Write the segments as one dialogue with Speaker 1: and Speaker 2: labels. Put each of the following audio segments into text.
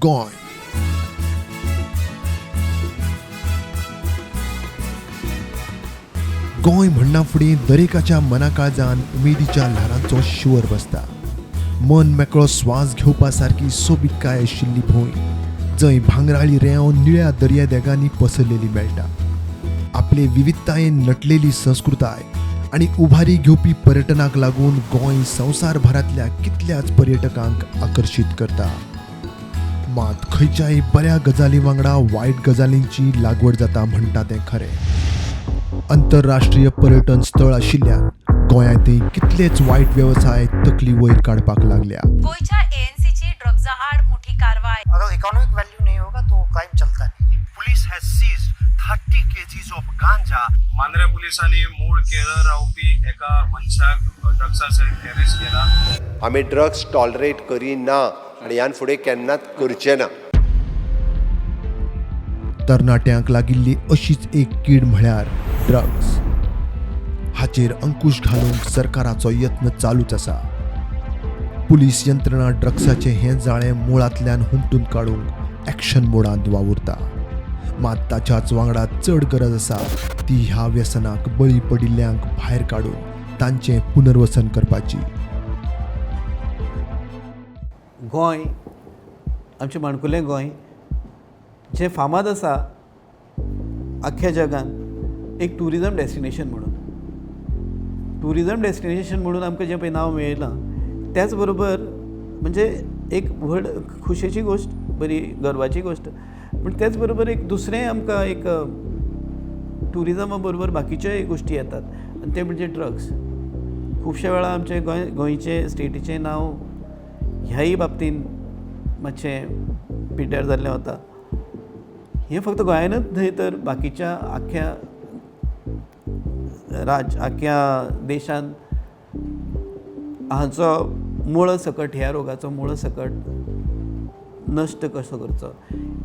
Speaker 1: गोंय गोंय म्हणना फुडें दरेकाच्या मना काळजान उमेदीच्या ल्हारांचो शिवर बसता. मन मेकळो स्वास घेवपा सारकी सोबितकाय आशिल्ली भूंय, जंय भांगराळी रेंव निळ्या दर्यादेगांनी पसरलेली मेळटा. आपले विविधतायेन नटलेली संस्कृताय आनी उभारी घेवपी पर्यटनाक लागून गोंय संवसारभरांतल्या कितल्याच पर्यटकांक आकर्शीत करता. मात खंयच्याय बऱ्या गजाली वांगडा वायट गजालींची लागवड जाता म्हणटा तें खरें. आंतरराष्ट्रीय पर्यटन स्थळ आशिल्ल्यान गोंयांतय कितलेच वायट वेवसाय तकली वयर काडपाक लागल्या.
Speaker 2: गोयच्या एएनसीची ड्रग्जा आड मोठी कारवाई.
Speaker 3: अगर इकोनॉमिक वैल्यू नहीं होगा तो क्राइम चलता नहीं.
Speaker 4: Police has seized 30 kgs of ganja. Mandrem पुलिसांनी मूळ केरळ रावपी एका मनशाक ड्रग्सा सयत अरेस्ट केला.
Speaker 5: आमी ड्रग्स टॉलरेट करिना आनी ह्यान फुडें केन्नाच करचे ना.
Speaker 1: तरणाट्यांक लागिल्ली अशीच एक कीड म्हळ्यार ड्रग्स. हाचेर अंकुश घालूंक सरकाराचो यत्न चालूच आसा. पुलीस यंत्रणा ड्रग्साचें हें जाळें मुळांतल्यान हुमटून काडूंक एक्शन मोडांत वावुरता. मात ताच्याच वांगडा चड गरज आसा ती ह्या व्यसनाक बळी पडिल्ल्यांक भायर काडून तांचें पुनर्वसन करपाची.
Speaker 6: गोंय आमचें माणकुलें गोंय जें फामाद आसा आख्ख्या जगान एक टुरिजम डेस्टिनेशन म्हणून. टुरिजम डेस्टिनेशन म्हणून आमकां जें पळय नांव मेळयलां त्याच बरोबर म्हणजे एक व्हड खुशेची गोश्ट, बरी गर्वाची गोश्ट. पूण तेच बरोबर एक दुसरें आमकां एक टुरिजमा बरोबर बाकीच्योय गोश्टी येतात आनी ते म्हणजे ड्रग्स. खुबश्या वेळा आमचे गोंयचे स्टेटीचें नांव ह्याय बाबतींत मातशें पिड्ड्यार जाल्लें वता. हें फक्त गोंयानूच न्हय तर बाकीच्या आख्ख्या आख्ख्या देशांत हाचो मूळ सकट, ह्या रोगाचो मूळ सकट नश्ट कसो करचो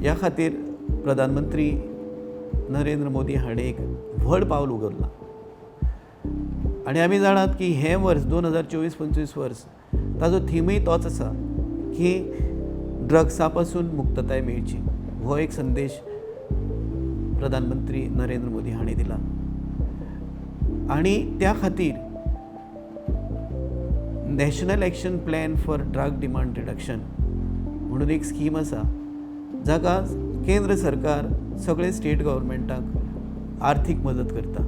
Speaker 6: ह्या खातीर प्रधानमंत्री नरेंद्र मोदी हाणें एक व्हड पावल उखल्लां. आनी आमी जाणात की हें वर्स 2024-25 वर्स ताजो थिमूय तोच आसा की ड्रग्सा पासून मुक्तताय मेळची. हो एक संदेश प्रधानमंत्री नरेंद्र मोदी हाणें दिला. आनी त्या खातीर national action plan for drug demand reduction म्हणून एक स्कीम आसा जाका केंद्र सरकार सगळे स्टेट गव्हर्मेंटाक आर्थीक मदत करता.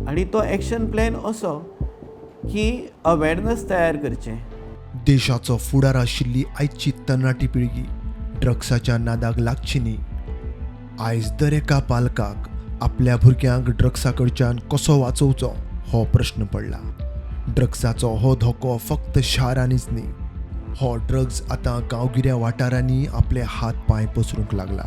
Speaker 6: आनी तो एक्शन प्लॅन असो की अवेरनस तयार करचें.
Speaker 1: देशाचो फुडार आशिल्ली आयची तरणाटी पिळगी ड्रग्साच्या नादाक लागची न्ही. आयज दर एका पालकाक आपल्या भुरग्यांक ड्रग्सा कडच्यान कसो वाचोवचो हो प्रश्न पडला. ड्रग्साचो हो धोको फक्त शारांनीच न्ही, हो ड्रग्स आतां गांवगिऱ्या वाठारांनी आपले हात पांय पसरूंक लागला.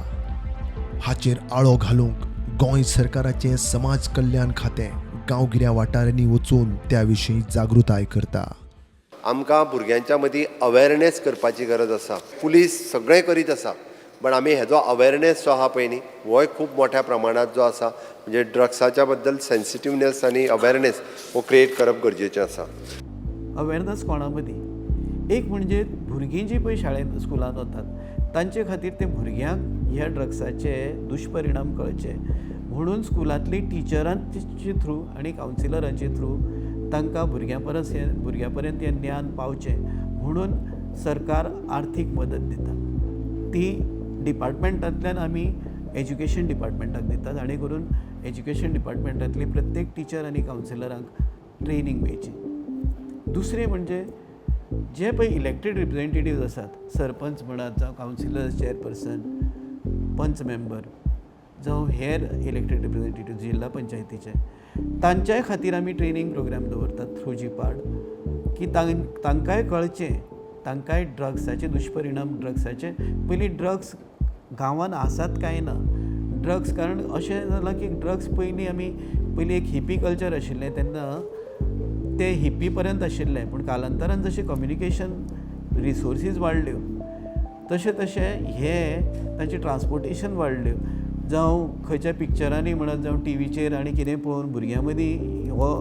Speaker 1: हाचेर आळो घालूंक गोंय सरकाराचें समाज कल्याण खातें गांवगिऱ्या वाठारांनी वचून त्या विशीं जागृताय करता.
Speaker 5: आमकां भुरग्यांच्या मदीं अवेरनेस करपाची गरज आसा. पुलीस सगळें करीत आसा, पण आमी हेजो अवेरनेस जो आहा पळय न्ही होय खूब मोठ्या प्रमाणात जो आसा म्हणजे ड्रग्साच्या बद्दल सेन्सिटिवनेस आनी अवेरनेस हो क्रिएट करप गरजेचें आसा.
Speaker 6: अवेरनस कोणा मदीं एक म्हणजे भुरगीं जीं पळय शाळेंत स्कुलांत वतात तांचे खातीर ते भुरग्यांक ह्या ड्रग्साचे दुश्परिणाम कळचे म्हणून स्कुलांतली टिचरांचे थ्रू आनी कावन्सिलरांचे थ्रू तांकां भुरग्यां पर्यंत हें ज्ञान पावचें म्हणून सरकार आर्थीक मदत दिता. ती डिपार्टमेंटांतल्यान आमी एज्युकेशन डिपार्टमेंटाक दितात आनी करून एज्युकेशन डिपार्टमेंटांतली प्रत्येक टिचर आनी कावन्सिलरांक ट्रेनींग मेळची. दुसरें म्हणजे जे पळय इलेक्टेड रिप्रेझेंटेटिव्ज आसात, सरपंच म्हणात जावं कावन्सिलर चेअरपर्सन, पंच मेंबर जावं हेर इलेक्टेड रिप्रेझेंटेटिव्ह जिल्ला पंचायतीचे, तांच्याय खातीर आमी ट्रेनींग प्रोग्राम दवरतात थ्रू जीपाड की तांकांय कळचें, तांकांय ड्रग्साचे दुश्परिणाम ड्रग्साचे. पयलीं ड्रग्स गांवांत आसात काय ना. ड्रग्स कारण अशें जालां की ड्रग्स पयलीं एक हिपी कल्चर आशिल्लें तेन्ना ते हिपी पर्यंत आशिल्लें, पूण कालांतरान जशें कम्युनिकेशन रिसोर्सीस वाडल्यो तशें तशें हे तांचे ट्रान्सपोर्टेशन वाडल्यो. जावं खंयच्या पिक्चरांनी म्हणत जावं टीव्हीचेर आनी कितें पळोवन भुरग्यां मदीं हो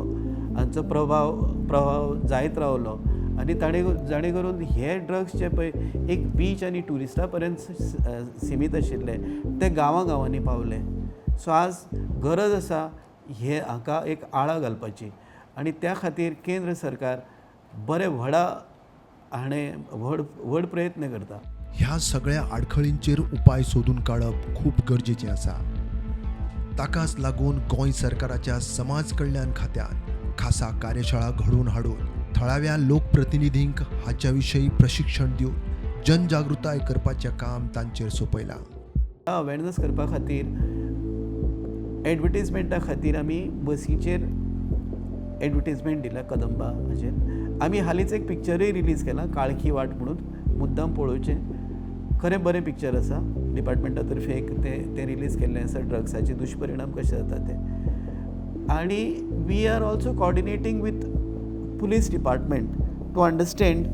Speaker 6: हांचो प्रभाव जायत रावलो आनी जाणे करून हे ड्रग्स जे पळय एक बीच आनी ट्युरिस्टां पर्यंत सीमीत आशिल्ले ते गांवांनी पावले. सो आज गरज आसा हे हाका एक आळा घालपाची आनी त्या खातीर केंद्र सरकार बरे व्हड प्रयत्न करता.
Speaker 1: ह्या सगळ्या आडखळींचेर उपाय सोदून काडप खूब गरजेचें आसा. ताकाच लागून गोंय सरकाराच्या समाज कल्याण खात्यान खासा कार्यशाळा घडोवन हाडून थळाव्या लोकप्रतिनिधींक हाच्या विशयी प्रशिक्षण दिवन जनजागृताय करपाचें काम तांचेर सोपयलां.
Speaker 6: अवेरनस करपा खातीर एडवर्टिजमेंटा खातीर आमी बसीचेर एडवर्टिजमेंट दिला कदंबा हाचेर. आमी हालींच एक पिक्चरूय रिलीज केलां काळखी वाट म्हणून, मुद्दाम पळोवचें. खरें बरें पिक्चर आसा. डिपार्टमेंटा तर्फे एक ते रिलीज केल्लें आसा, ड्रग्साचे दुश्परिणाम कशे जाता ते. आनी we are also coordinating with police department to understand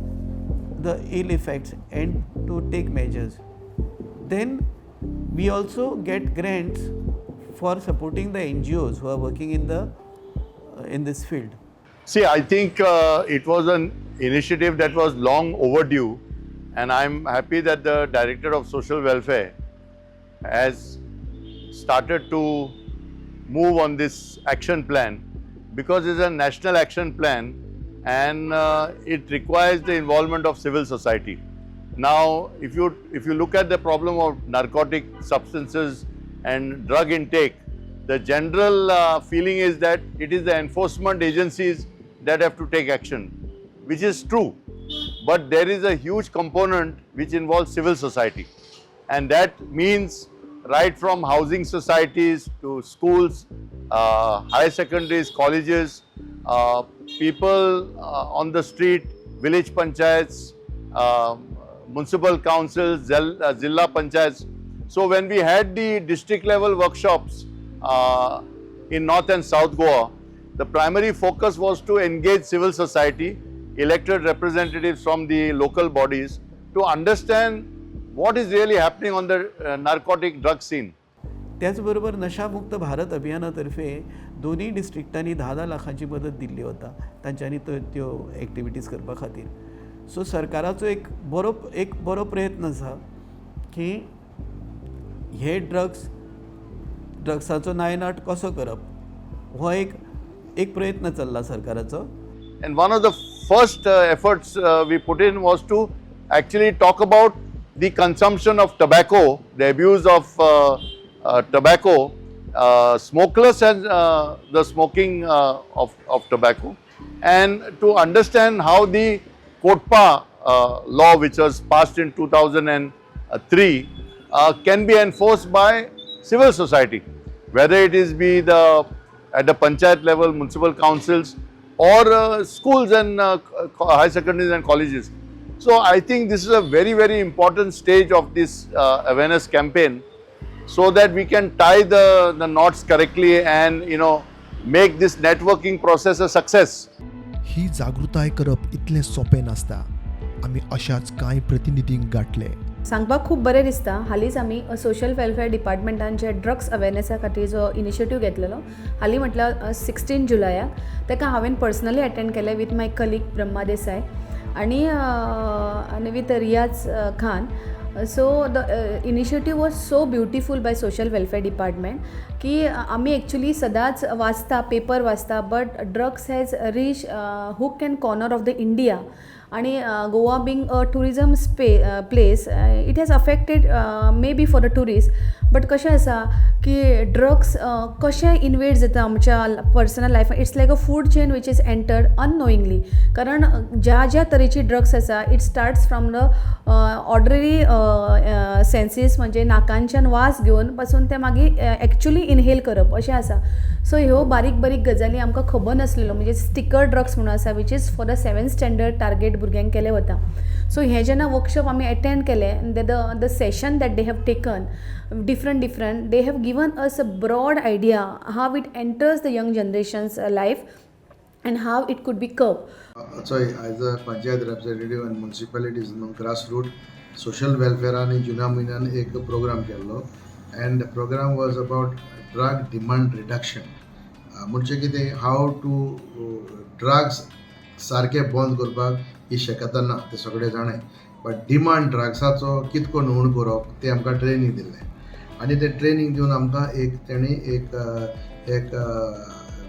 Speaker 6: the ill effects and to take measures. Then we also get grants for supporting the NGOs who are working in this field.
Speaker 7: See, I think it was an initiative that was long overdue, and I'm happy that the Director of Social Welfare has started to move on this action plan, because it's a national action plan and it requires the involvement of civil society. Now, if you look at the problem of narcotic substances and drug intake, the general feeling is that it is the enforcement agencies that have to take action, which is true. But there is a huge component which involves civil society, and that means right from housing societies to schools, higher secondaries, colleges, people on the street, village panchayats, municipal councils, Zilla panchayats. So when we had the district level workshops in North and South Goa, the primary focus was to engage civil society, elected representatives from the local bodies, to understand what is really happening on the narcotic drug scene.
Speaker 6: त्याचबरोबर नशामुक्त भारत अभियानातर्फे दोन्ही डिस्ट्रिक्टांनी 10 लाखांची मदत दिल्ली वता तांच्यांनी त्यो activities करपा खातीर. सो सरकाराचो एक बरो प्रयत्न आसा की हे ड्रग्साचो नायनाट कसो करप, हो एक प्रयत्न चल्ला सरकाराचो.
Speaker 7: And one of the first efforts we put in was to actually talk about the consumption of tobacco, the abuse of tobacco, smokeless and the smoking of tobacco, and to understand how the Kotpa law, which was passed in 2003, can be enforced by civil society, whether it is at the panchayat level, municipal councils, or schools and high secondaries and colleges. So I think this is a very, very important stage of this awareness campaign, so that we can tie the knots correctly and make this networking process a success.
Speaker 1: ही जागृताय करप इतलें सोपें नासता. आमी अशाच कांय प्रतिनिधींक गाठले.
Speaker 8: सांगपाक खूब बरें दिसता. हालींच आमी सोशल वेलफेअर डिपार्टमेंटान जे ड्रग्स अवेरनेसा खातीर जो इनिशिएटीव घेतलेलो, हालीं म्हटल्यार 16 जुलयाक, ताका हांवें पर्सनली अटेंड केलें with my colleague Brahma Desai आनी with Riyaz Khan. So the initiative was so beautiful by social welfare department की आमी एक्चुली सदांच वाचता, पेपर वाचता, but drugs has reach hook and corner of the India. आणि Goa being a tourism place, it has affected may be for the tourist, but कशें आसा की drugs कशें इन्वेड जाता आमच्या पर्सनल लायफान. It's like a food chain which is entered unknowingly. कारण ज्या तरेची ड्रग्स आसा, it starts from the ordinary senses, म्हणजे नाकांच्यान वास घेवन पासून ते मागीर एक्चुली इनहेल करप अशें आसा. सो ह्यो बारीक गजाली आमकां खबर नासलेलो, म्हणजे स्टिकर ड्रग्स म्हणून आसा which is for the 7th standard target भुरग्यांक केलें वता. सो हें जेन्ना वर्कशॉप आमी अटेंड केलें, the session that they have taken different, they have given us a broad idea how it enters the young generation's life and how it could be curbed.
Speaker 9: So as a panchayat representative and municipalities grassroots social welfare आणि जुन्या महिन्यान एक programme केल्लो, and the program was about drug demand reduction. म्हणजे कितें, how to drugs सारखे बंद करपाक ही शक्यता ना ते सगळे जाणाय बट डिमांड ड्रग्साचो कितको न्हूण करप ते आमकां ट्रेनींग दिल्लें आनी ते ट्रेनींग दिवन आमकां तेणी एक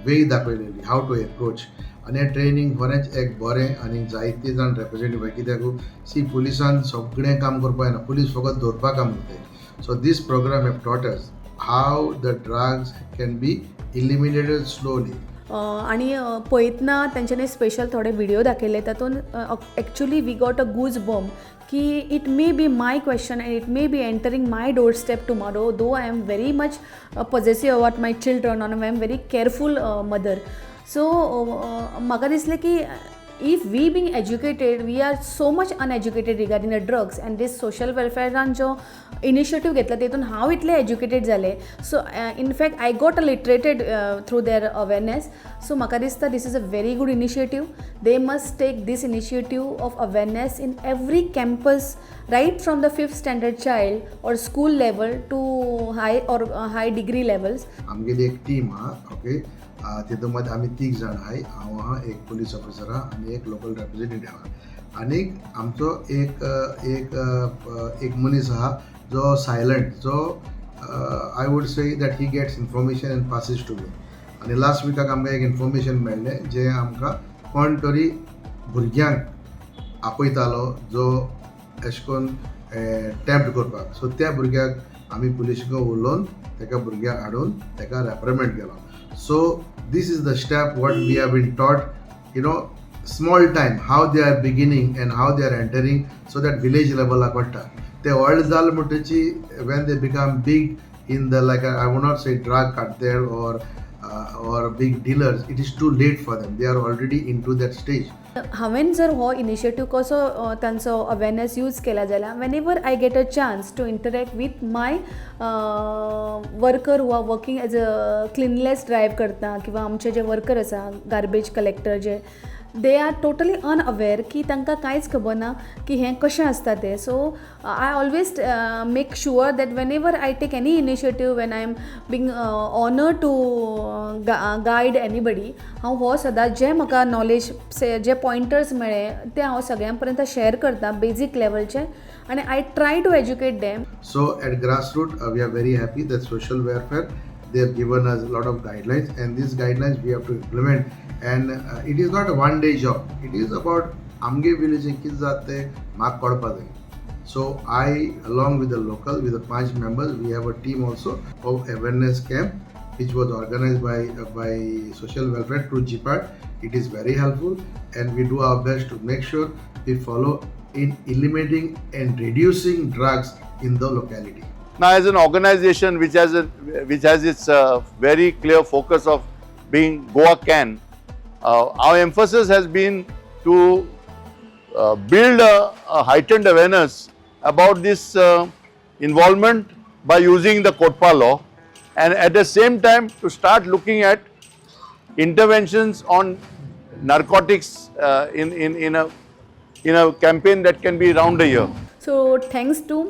Speaker 9: वे दाखयलेली हाव टू एप्रोच आनी हें ट्रेनींग खरेंच एक बरें आनी जायते जाण रेप्रेजेंटेटीव कित्याक पुलिसान सगळें काम करपा येना पुलीस फकत दवरपाक काम करताय so this program have taught us how the drugs can be eliminated slowly
Speaker 8: आणि पळयतना तेंच्यांनी स्पेशल थोडे व्हिडिओ दाखयले तातूंत actually we got a goose bump की it may be my question and it may be entering my doorstep tomorrow though I am very much possessive about my children on I am very careful mother so म्हाका दिसलें की if we being educated we are so much uneducated regarding the drugs and this social welfare जो initiative घेतला तेतून हांव इतले educated जाले so in fact I got a literated through their awareness so म्हाका दिसता this is a very good initiative they must take this initiative of awareness in every campus right from the 5th standard child or school level to high degree levels.
Speaker 9: आमगेली एक team हा okay तितून मध्ये आम्ही 3 जाण आहाय हांव आहा एक पुलीस ऑफिसर आहा आनी एक लोकल रेप्रेजेंटेटीव आहा आनी आमचो एक मनीस आहा जो सायलंट जो I would say that he gets information and passes to me आनी लास्ट विकाक आमकां एक इन्फॉर्मेशन मेळ्ळें जे आमकां कोण तरी भुरग्यांक आपयतालो जो अशें करून टॅम्प्ट करपाक सो त्या भुरग्याक आमी पुलिसांक उलोवन तेका भुरग्याक हाडून तेका रेप्रिमेंड केलो so this is the step what we have been taught you know small time how they are beginning and how they are entering so that village लेवलाक पडटा ते व्हड जाल म्हणटची when they become big in the like I would not say drug cartel or big dealers it is too late for them they are already into that stage
Speaker 8: हांवें जर हो initiative कसो तांचो अवेरनेस यूज केला जाल्यार whenever I get a chance to interact with my worker who are working as a cleanliness drive करता किंवा आमचे जे वर्कर आसा गार्बेज कलेक्टर जे दे आर टोटली अनअवेर की तांकां कांयच खबर ना की हें कशें आसता तें so I always make sure that whenever I take any initiative when I am being honour to guide anybody हांव हो सदांच जे म्हाका नॉलेज जे पॉयंटर्स मेळ्ळे ते हांव सगळ्यां पर्यंत शेअर करता बेजीक लेवलचे आनी I try to educate them
Speaker 9: so at grassroots we are very happy that social welfare they have given us a lot of guidelines and these guidelines we have to implement and it is not a one day job it is about amge village कित जाते म्हाका कळपा जाय so I along with the local with the 5 members we have a team also of awareness camp which was organized by social welfare through GPAT it is very helpful and we do our best to make sure we follow in eliminating and reducing drugs in the locality.
Speaker 7: Now, as an organization which has its very clear focus of being Goa Can, our emphasis has been to build a heightened awareness about this involvement by using the Kotpa law, and at the same time to start looking at interventions on narcotics in a campaign that can be round a year.
Speaker 8: So thanks to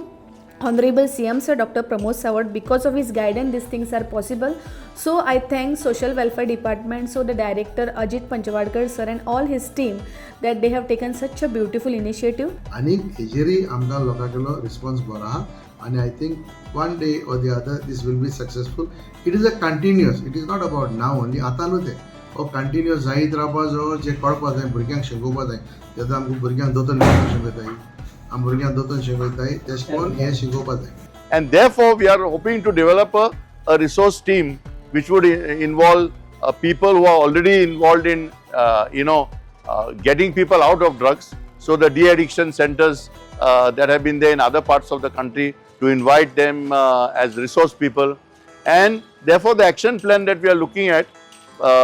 Speaker 8: Honorable CM Sir Dr. Pramod Sawant, because of his guidance these things are possible. So I thank Social Welfare Department, so the Director Ajit Panchwadkar Sir and all his team that they have taken such a beautiful initiative.
Speaker 9: आणि हेजेरी आमकां लोकांचो response बरो आहा आणि I think one day or the other this will be successful it is a continuous it is not about now only आतांनूच तें हो continuous जायत रावपा जो जे कळपा जाय भुरग्यांक शिकोवपा जाय तें आमकां भुरग्यांक दोतोर शिकयताय आम भुरग्यांक दोतोर शिकयताय तेश कोन हें शिकोवपा जाय
Speaker 7: And therefore, we are hoping to develop a resource team which would involve people who are already involved in, getting people out of drugs. So the de-addiction centers that have been there in other parts of the country, to invite them as resource people. And therefore, the action plan that we are looking at,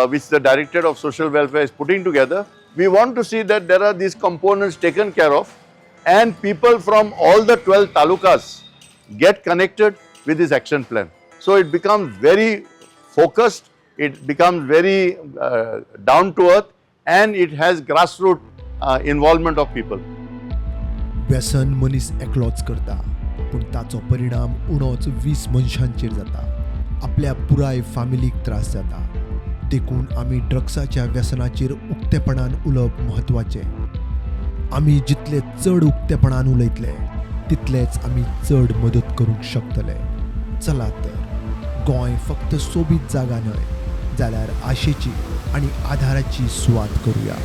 Speaker 7: which the Director of Social Welfare is putting together, we want to see that there are these components taken care of and people from all the 12 talukas get connected with this action plan. So it becomes very focused, it becomes very down to earth, and it has grassroots involvement of people.
Speaker 1: व्यसन मनीस एकलोच करता पूण ताचो परिणाम उणोच 20 मनशांचेर जाता आपल्या पुराय फामिलीक त्रास जाता देखून आमी ड्रग्साच्या व्यसनाचेर उक्तेपणान उलोवप म्हत्वाचें आमी जितले चड उक्तेपणान उलयतले तितलेच आमी चड मदत करूंक शकतले. चला तर गोंय फक्त सोबीत जागा न्हय जाल्यार आशेची आनी आधाराची सुवात करूया.